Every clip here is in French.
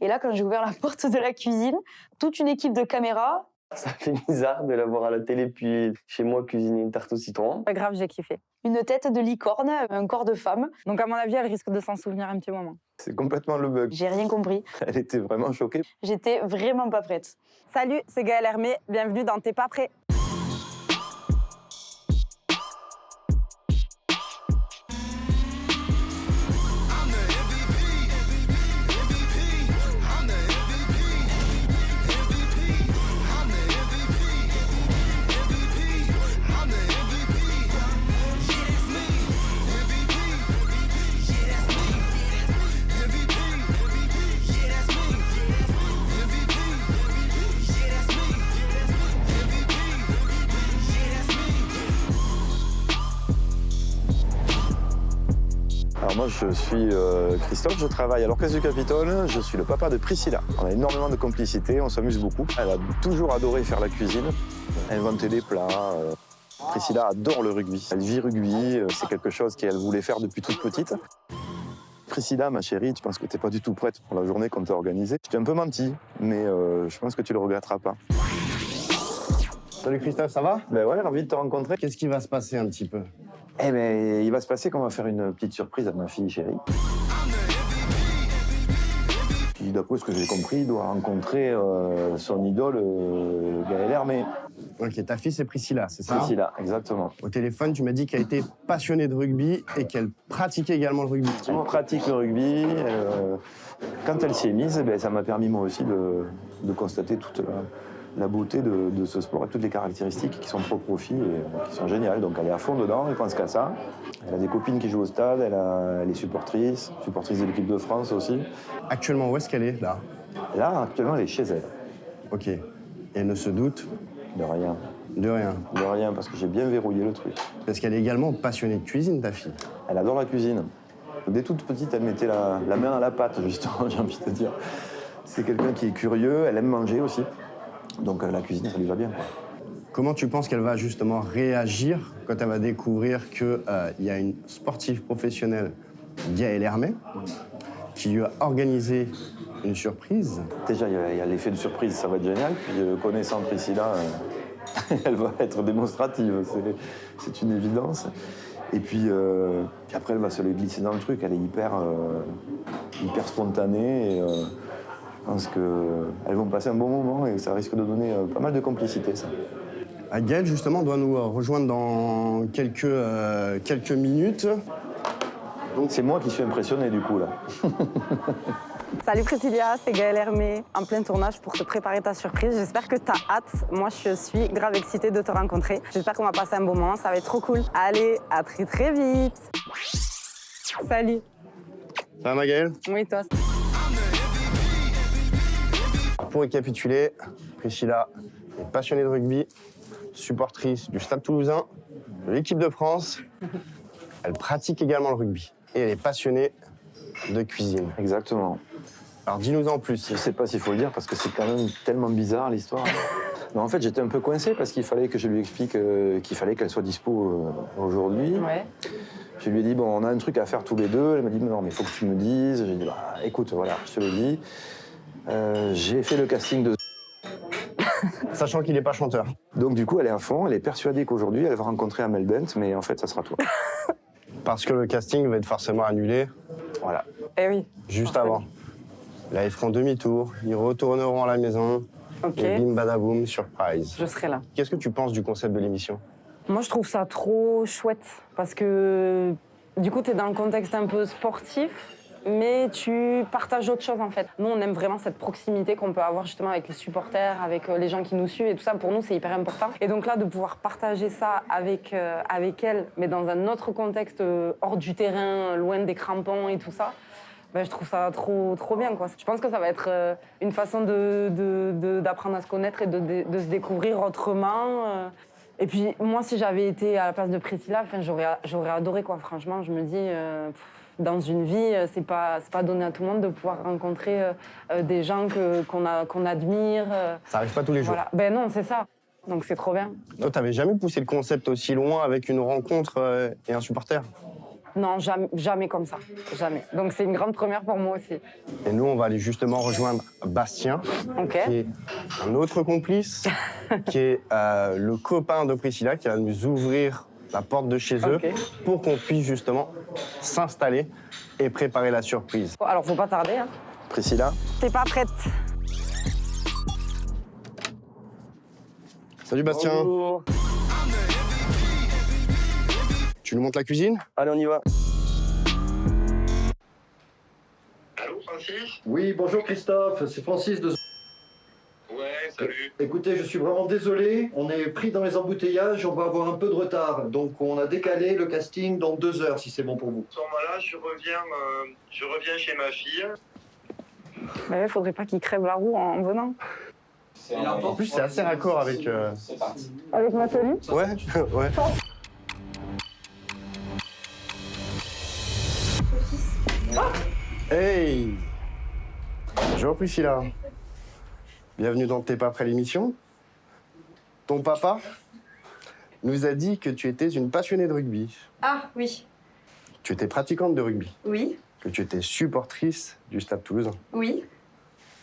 Et là, quand j'ai ouvert la porte de la cuisine, toute une équipe de caméras. Ça fait bizarre de la voir à la télé puis chez moi cuisiner une tarte au citron. Pas grave, j'ai kiffé. Une tête de licorne, un corps de femme. Donc à mon avis, elle risque de s'en souvenir un petit moment. C'est complètement le bug. J'ai rien compris. Elle était vraiment choquée. J'étais vraiment pas prête. Salut, c'est Gaëlle Hermé, bienvenue dans T'es pas prêt. Alors moi je suis Christophe, je travaille à l'Orchestre du Capitole, je suis le papa de Priscilla. On a énormément de complicité, on s'amuse beaucoup. Elle a toujours adoré faire la cuisine, inventer des plats. Priscilla adore le rugby, elle vit rugby, c'est quelque chose qu'elle voulait faire depuis toute petite. Priscilla, ma chérie, je pense que tu n'es pas du tout prête pour la journée qu'on t'a organisée. Je t'ai un peu menti, mais je pense que tu le regretteras pas. Salut Christophe, ça va? Ben ouais, ravi de te rencontrer. Qu'est-ce qui va se passer un petit peu? Eh ben, il va se passer qu'on va faire une petite surprise à ma fille chérie. Puis d'après ce que j'ai compris, il doit rencontrer son idole, Gaëlle Hermé. Ok, ta fille c'est Priscilla, c'est ça? Priscilla, exactement. Au téléphone, tu m'as dit qu'elle était passionnée de rugby et qu'elle pratiquait également le rugby. Elle pratique le rugby. Quand elle s'y est mise, ben, ça m'a permis moi aussi de constater toute la beauté de ce sport et toutes les caractéristiques qui sont propres aux filles et qui sont géniales. Donc elle est à fond dedans, elle pense qu'à ça. Elle a des copines qui jouent au stade, elle est supportrice de l'équipe de France aussi. Actuellement, où est-ce qu'elle est là? Là, actuellement, elle est chez elle. Ok. Et elle ne se doute De rien. de rien. De rien, parce que j'ai bien verrouillé le truc. Parce qu'elle est également passionnée de cuisine, ta fille. Elle adore la cuisine. Dès toute petite, elle mettait la main à la pâte, justement, j'ai envie de te dire. C'est quelqu'un qui est curieux, elle aime manger aussi. Donc la cuisine, ça lui va bien, quoi. Comment tu penses qu'elle va justement réagir quand elle va découvrir qu'il y a une sportive professionnelle, Gaëlle Hermé, qui lui a organisé une surprise? Déjà, il y a l'effet de surprise, ça va être génial. Puis connaissant Priscilla, elle va être démonstrative, c'est une évidence. Et puis après, elle va se les glisser dans le truc, elle est hyper spontanée. Et, je pense qu'elles vont passer un bon moment et ça risque de donner pas mal de complicité, ça. Gaëlle, justement, doit nous rejoindre dans quelques minutes. Donc c'est moi qui suis impressionné, du coup, là. Salut Priscilla, c'est Gaëlle Hermé, en plein tournage pour te préparer ta surprise. J'espère que t'as hâte. Moi, je suis grave excitée de te rencontrer. J'espère qu'on va passer un bon moment, ça va être trop cool. Allez, à très très vite. Salut. Ça va, ma Gaëlle? Oui, toi. Pour récapituler, Priscilla est passionnée de rugby, supportrice du Stade Toulousain, de l'équipe de France. Elle pratique également le rugby et elle est passionnée de cuisine. Exactement. Alors dis-nous en plus. Je sais pas s'il faut le dire parce que c'est quand même tellement bizarre, l'histoire. Non, en fait, j'étais un peu coincé parce qu'il fallait que je lui explique qu'il fallait qu'elle soit dispo aujourd'hui. Ouais. Je lui ai dit, bon, on a un truc à faire tous les deux. Elle m'a dit, non, mais il faut que tu me dises. J'ai dit, bah, écoute, voilà, je te le dis. J'ai fait le casting de... Sachant qu'il n'est pas chanteur. Donc du coup, elle est à fond, elle est persuadée qu'aujourd'hui, elle va rencontrer Amel Bent, mais en fait, ça sera toi. Parce que le casting va être forcément annulé Voilà. Eh oui. juste Forcément. avant. Là, ils feront demi-tour, ils retourneront à la maison. Ok. Et bim badaboum, surprise. Je serai là. Qu'est-ce que tu penses du concept de l'émission? Moi, je trouve ça trop chouette parce que du coup, tu es dans le contexte un peu sportif, mais tu partages autre chose en fait. Nous, on aime vraiment cette proximité qu'on peut avoir justement avec les supporters, avec les gens qui nous suivent et tout ça. Pour nous, c'est hyper important. Et donc là, de pouvoir partager ça avec elle, mais dans un autre contexte hors du terrain, loin des crampons et tout ça, ben, je trouve ça trop bien, quoi. Je pense que ça va être une façon d'apprendre à se connaître et de se découvrir autrement. Et puis moi, si j'avais été à la place de Priscilla, j'aurais adoré, quoi. Franchement, je me dis, dans une vie, c'est pas donné à tout le monde de pouvoir rencontrer des gens qu'on admire. Ça arrive pas tous les jours. Voilà. Ben non, c'est ça. Donc c'est trop bien. Toi, t'avais jamais poussé le concept aussi loin avec une rencontre et un supporter? Non, jamais, jamais comme ça. Jamais. Donc c'est une grande première pour moi aussi. Et nous, on va aller justement rejoindre Bastien, Ok. qui est un autre complice, qui est le copain de Priscilla, qui va nous ouvrir la porte de chez eux Ok. pour qu'on puisse justement s'installer et préparer la surprise. Alors faut pas tarder. Hein. Priscilla, T'es pas prête. Salut Bastien. Bonjour. Tu nous montres la cuisine? Allez, on y va. Allô, Francis? Oui, bonjour Christophe, c'est Francis de... Ouais, salut. Écoutez, je suis vraiment désolé, on est pris dans les embouteillages, on va avoir un peu de retard. Donc on a décalé le casting dans 2 heures, si c'est bon pour vous. À ce moment-là, je reviens chez ma fille. Mais faudrait pas qu'il crève la roue en venant. En plus, c'est assez raccord avec... Avec ma tenue? Ouais, ouais. Hey! Bonjour Priscilla. Bienvenue dans T'es pas prêt l'émission. Ton papa nous a dit que tu étais une passionnée de rugby. Ah oui, Tu étais pratiquante de rugby, oui, que tu étais supportrice du Stade Toulousain, oui,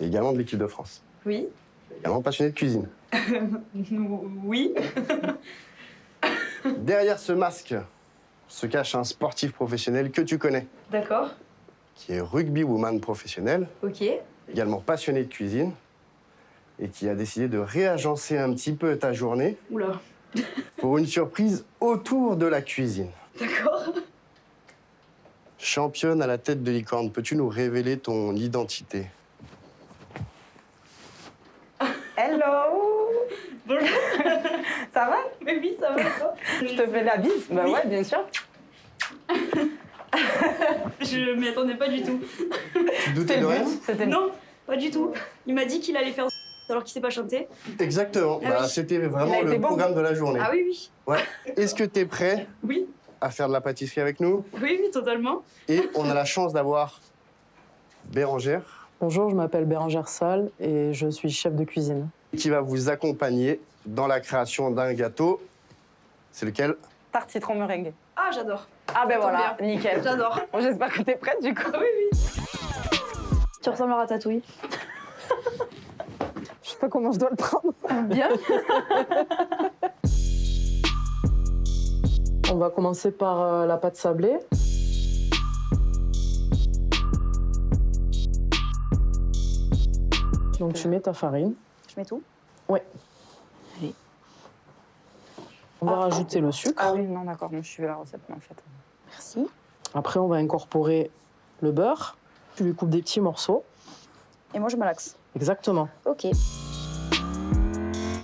et également de l'équipe de France. oui, Et également passionnée de cuisine. oui. Derrière ce masque se cache un sportif professionnel que tu connais, D'accord, qui est rugby-woman professionnel, ok. également passionné de cuisine, et qui a décidé de réagencer un petit peu ta journée Oula, pour une surprise autour de la cuisine. d'accord. Championne à la tête de licorne, peux-tu nous révéler ton identité? Hello. Bonjour. Ça va? Mais oui, ça va et toi? Je te fais la bise? Bah Oui. ouais, bien sûr. Je m'y attendais pas du tout. Tu doutais de rien? C'était le Non, pas du tout. Il m'a dit qu'il allait faire alors qu'il sait pas chanter. Exactement. Ah Bah, oui. c'était Il a vraiment été le bon. programme de la journée. Ah oui, oui. Ouais. Est-ce que tu es prêt Oui, à faire de la pâtisserie avec nous? oui, oui, totalement. Et on a la chance d'avoir Bérangère Bonjour, je m'appelle Bérangère Salle et je suis chef de cuisine. qui va vous accompagner dans la création d'un gâteau. C'est lequel? tarte citron meringue. Ah, j'adore. Ah ben Ça tombe voilà, bien. nickel. J'adore. Bon, j'espère que t'es prête du coup. Ah oui, oui. Tu ressembles à Ratatouille. Je sais pas comment je dois le prendre. Bien. On va commencer par la pâte sablée. Donc tu mets ta farine. Je mets tout. Ouais. On va rajouter le sucre. Ah oui, non, d'accord, moi je suivais la recette, mais en fait. Merci. Après, on va incorporer le beurre. Tu lui coupes des petits morceaux. Et moi, je malaxe. Exactement. Ok.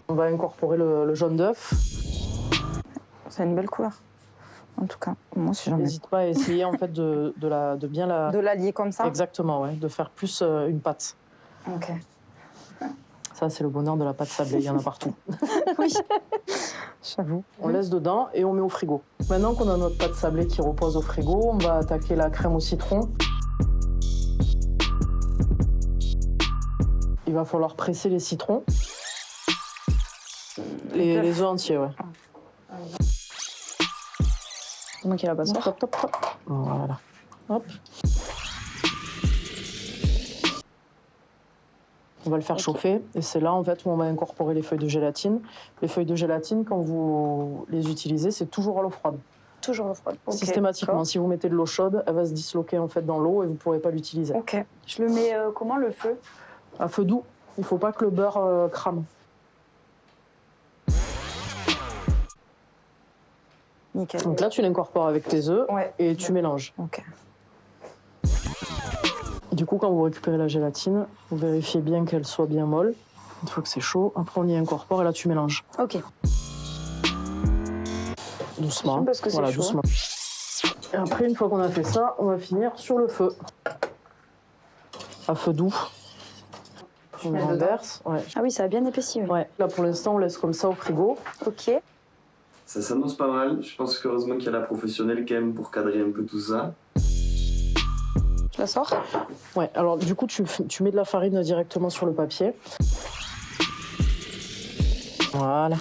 On va incorporer le jaune d'œuf. C'est une belle couleur. En tout cas, moi si j'en mets. N'hésite pas à essayer en fait de bien la... De l'allier comme ça. Exactement, ouais. De faire plus une pâte. Ok. Ça, c'est le bonheur de la pâte sablée. Il y en a partout. Oui. J'avoue. On laisse dedans et on met au frigo. Maintenant qu'on a notre pâte sablée qui repose au frigo, on va attaquer la crème au citron. Il va falloir presser les citrons. Les œufs entiers, ouais. C'est moi qui ai la passoire. Hop, hop, hop. Voilà. Hop. On va le faire chauffer et c'est là en fait où on va incorporer les feuilles de gélatine. Les feuilles de gélatine, quand vous les utilisez, c'est toujours à l'eau froide. Toujours au froid. Ok, Systématiquement, d'accord. si vous mettez de l'eau chaude, elle va se disloquer en fait dans l'eau et vous ne pourrez pas l'utiliser. Ok. Je le mets comment, le feu? À feu doux, il ne faut pas que le beurre crame. Nickel. Donc là, tu l'incorpores avec tes œufs Ouais. et tu mélanges. Ok. Du coup, quand vous récupérez la gélatine, vous vérifiez bien qu'elle soit bien molle. Une fois que c'est chaud, après on y incorpore et là tu mélanges. Ok. Doucement. Parce que c'est voilà, chaud, doucement. Et après, une fois qu'on a fait ça, on va finir sur le feu. À feu doux. On mets renverse. Ouais. Ah oui, ça a bien épaissi. Oui. Ouais. Là, pour l'instant, on laisse comme ça au frigo. Ok. Ça s'annonce pas mal. Je pense qu'heureusement qu'il y a la professionnelle quand même pour cadrer un peu tout ça. Je la sors. Ouais, alors du coup, tu mets de la farine directement sur le papier. Voilà.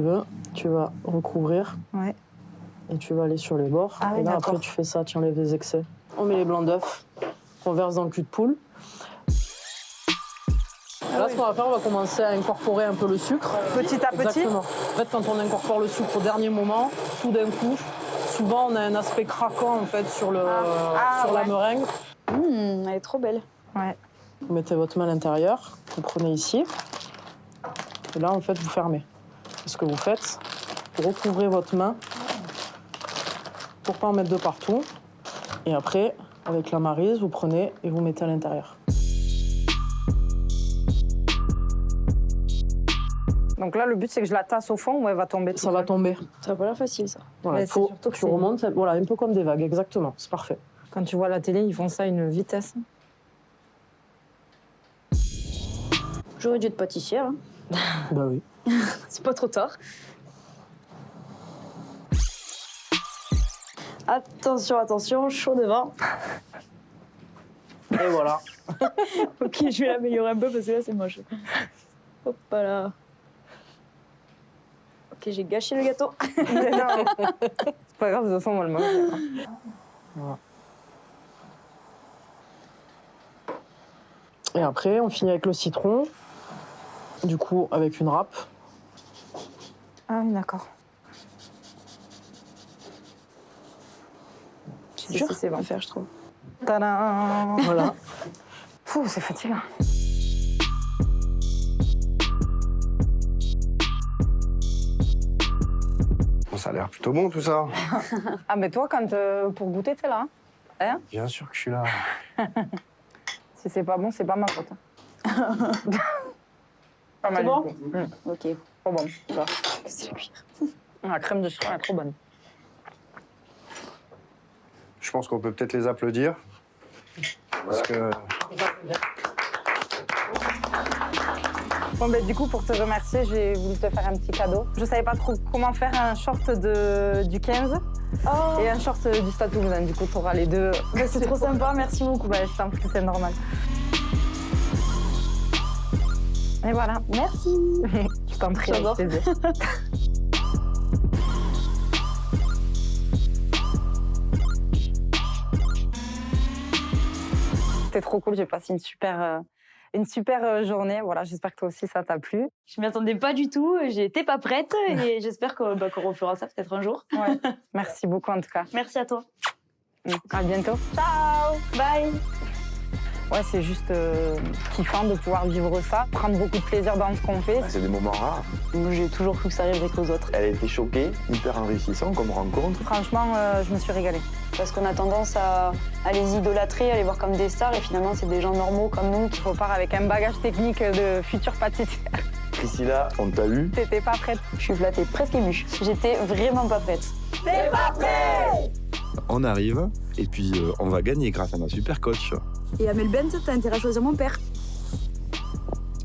veux, tu vas recouvrir. Ouais. Et tu vas aller sur les bords. Ah oui, et là, d'accord. après, tu fais ça, tu enlèves les excès. On met les blancs d'œufs qu'on verse dans le cul de poule. Là, ce qu'on va faire, on va commencer à incorporer un peu le sucre. Petit à petit. Exactement. En fait, quand on incorpore le sucre au dernier moment, tout d'un coup, souvent, on a un aspect craquant en fait, sur la meringue. Elle est trop belle. Ouais. Vous mettez votre main à l'intérieur, vous prenez ici. Et là, en fait, vous fermez. Ce que vous faites, vous recouvrez votre main pour pas en mettre de partout. Et après, avec la maryse, vous prenez et vous mettez à l'intérieur. Donc là, le but, c'est que je la tasse au fond ou elle va tomber. Ça va tomber. Ça va pas l'air facile, ça. Voilà, Mais il faut c'est surtout que que tu c'est- remontes, voilà, un peu comme des vagues, exactement. C'est parfait. Quand tu vois la télé, ils font ça à une vitesse. J'aurais dû être pâtissière. Hein. Bah oui. C'est pas trop tard. Attention, attention, chaud devant. Et voilà. Ok, je vais l'améliorer un peu parce que là, c'est moche. Hop là. Ok, j'ai gâché le gâteau. C'est pas grave, de toute façon, on va le manger. Voilà. Et après, on finit avec le citron. Du coup, avec une râpe. Ah oui, d'accord. C'est dur c'est bon. à faire, je trouve. Tadam. Voilà. Pouh, c'est fatigant. Bon, ça a l'air plutôt bon tout ça. Ah, mais toi, quand pour goûter, t'es là. Hein? Bien sûr que je suis là. Si c'est pas bon, c'est pas ma faute. Pas mal. C'est bon du tout. Ok. Trop bon. C'est le cuir. La crème de citron est trop bonne. Je pense qu'on peut peut-être les applaudir. Parce que Bon, ben, du coup, pour te remercier, j'ai voulu te faire un petit cadeau. Je savais pas trop comment faire un short du 15 et un short du Stade Toulousain. Du coup, tu auras les deux. Ouais, c'est trop sympa, merci beaucoup. Ouais, je t'en prie, c'est normal. Et voilà. Merci. Je t'en prie, avec J'adore. plaisir. C'était trop cool, j'ai passé une super journée. Voilà, j'espère que toi aussi ça t'a plu. Je m'y attendais pas du tout, j'étais pas prête et j'espère qu'on refera ça peut-être un jour. Ouais. Merci beaucoup en tout cas. Merci à toi. À bientôt. Ciao. Bye. Ouais, c'est juste kiffant de pouvoir vivre ça, prendre beaucoup de plaisir dans ce qu'on fait. C'est des moments rares. Moi, j'ai toujours cru que ça arriverait qu'aux autres. Elle a été choquée, hyper enrichissant comme rencontre. Franchement, je me suis régalée. Parce qu'on a tendance à les idolâtrer, à les voir comme des stars et finalement, c'est des gens normaux comme nous. Tu repars avec un bagage technique de futur pâtissier. Priscilla, on t'a eu. T'étais pas prête. Je suis flattée, presque émue. J'étais vraiment pas prête. On arrive et puis on va gagner grâce à ma super coach. Et à Melbourne, t'as intérêt à choisir mon père.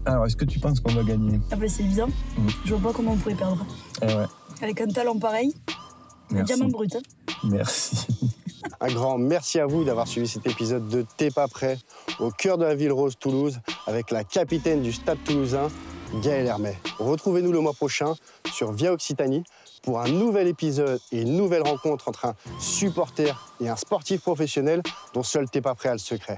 Alors, est-ce que tu penses qu'on va gagner? Ah bah c'est évident. Je vois pas comment on pourrait perdre. Eh ouais, Avec un talent pareil, un diamant brut. Hein. Merci. un grand merci à vous d'avoir suivi cet épisode de T'es pas prêt au cœur de la ville rose Toulouse avec la capitaine du Stade Toulousain, Gaëlle Hermet. Retrouvez-nous le mois prochain sur Via Occitanie pour un nouvel épisode et une nouvelle rencontre entre un supporter et un sportif professionnel dont seul T'es pas prêt a le secret.